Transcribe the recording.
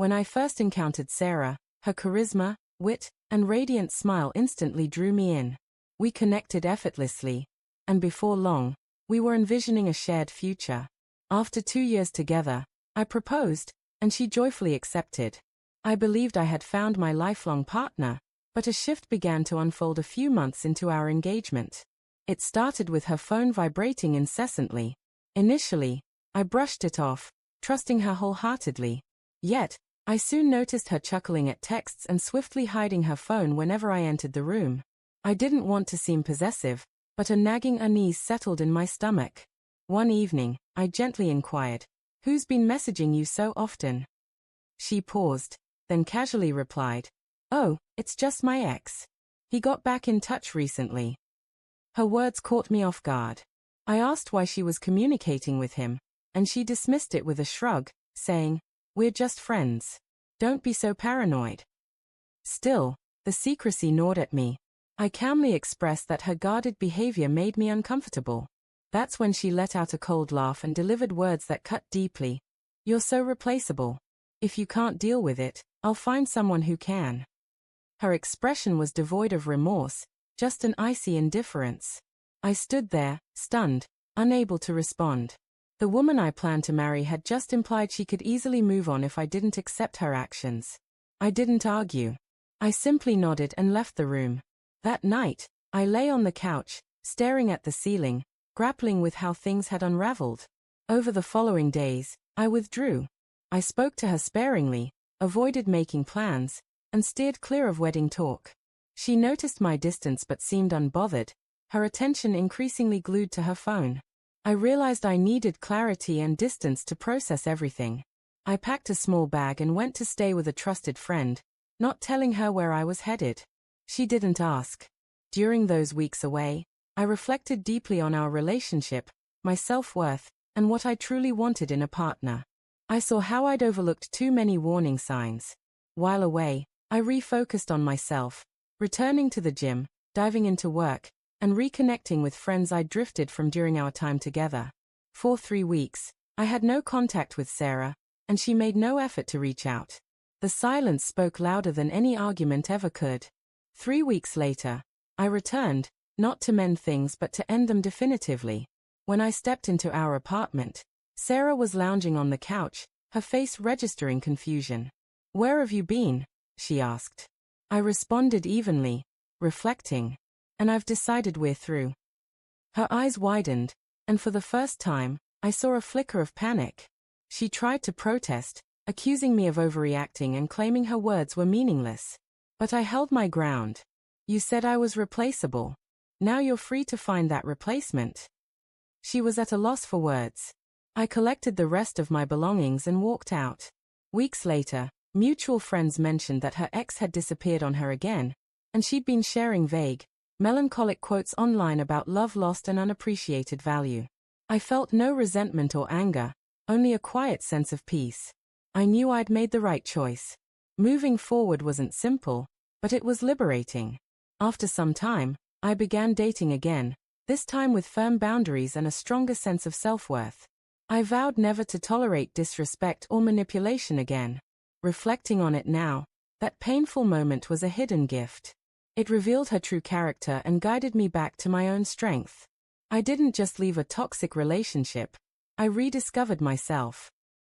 When I first encountered Sarah, her charisma, wit, and radiant smile instantly drew me in. We connected effortlessly, and before long, we were envisioning a shared future. After 2 years together, I proposed, and she joyfully accepted. I believed I had found my lifelong partner, but a shift began to unfold a few months into our engagement. It started with her phone vibrating incessantly. Initially, I brushed it off, trusting her wholeheartedly. Yet, I soon noticed her chuckling at texts and swiftly hiding her phone whenever I entered the room. I didn't want to seem possessive, but a nagging unease settled in my stomach. One evening, I gently inquired, "Who's been messaging you so often?" She paused, then casually replied, "Oh, it's just my ex. He got back in touch recently." Her words caught me off guard. I asked why she was communicating with him, and she dismissed it with a shrug, saying, "We're just friends. Don't be so paranoid." Still, the secrecy gnawed at me. I calmly expressed that her guarded behavior made me uncomfortable. That's when she let out a cold laugh and delivered words that cut deeply. "You're so replaceable. If you can't deal with it, I'll find someone who can." Her expression was devoid of remorse, just an icy indifference. I stood there, stunned, unable to respond. The woman I planned to marry had just implied she could easily move on if I didn't accept her actions. I didn't argue. I simply nodded and left the room. That night, I lay on the couch, staring at the ceiling, grappling with how things had unraveled. Over the following days, I withdrew. I spoke to her sparingly, avoided making plans, and steered clear of wedding talk. She noticed my distance but seemed unbothered, her attention increasingly glued to her phone. I realized I needed clarity and distance to process everything. I packed a small bag and went to stay with a trusted friend, not telling her where I was headed. She didn't ask. During those weeks away, I reflected deeply on our relationship, my self-worth, and what I truly wanted in a partner. I saw how I'd overlooked too many warning signs. While away, I refocused on myself, returning to the gym, diving into work, and reconnecting with friends I'd drifted from during our time together. For 3 weeks, I had no contact with Sarah, and she made no effort to reach out. The silence spoke louder than any argument ever could. 3 weeks later, I returned, not to mend things but to end them definitively. When I stepped into our apartment, Sarah was lounging on the couch, her face registering confusion. "Where have you been?" she asked. I responded evenly, reflecting. "And I've decided we're through." Her eyes widened, and for the first time, I saw a flicker of panic. She tried to protest, accusing me of overreacting and claiming her words were meaningless. But I held my ground. "You said I was replaceable. Now you're free to find that replacement." She was at a loss for words. I collected the rest of my belongings and walked out. Weeks later, mutual friends mentioned that her ex had disappeared on her again, and she'd been sharing vague, melancholic quotes online about love lost and unappreciated value. I felt no resentment or anger, only a quiet sense of peace. I knew I'd made the right choice. Moving forward wasn't simple, but it was liberating. After some time, I began dating again, this time with firm boundaries and a stronger sense of self-worth. I vowed never to tolerate disrespect or manipulation again. Reflecting on it now, that painful moment was a hidden gift. It revealed her true character and guided me back to my own strength. I didn't just leave a toxic relationship, I rediscovered myself.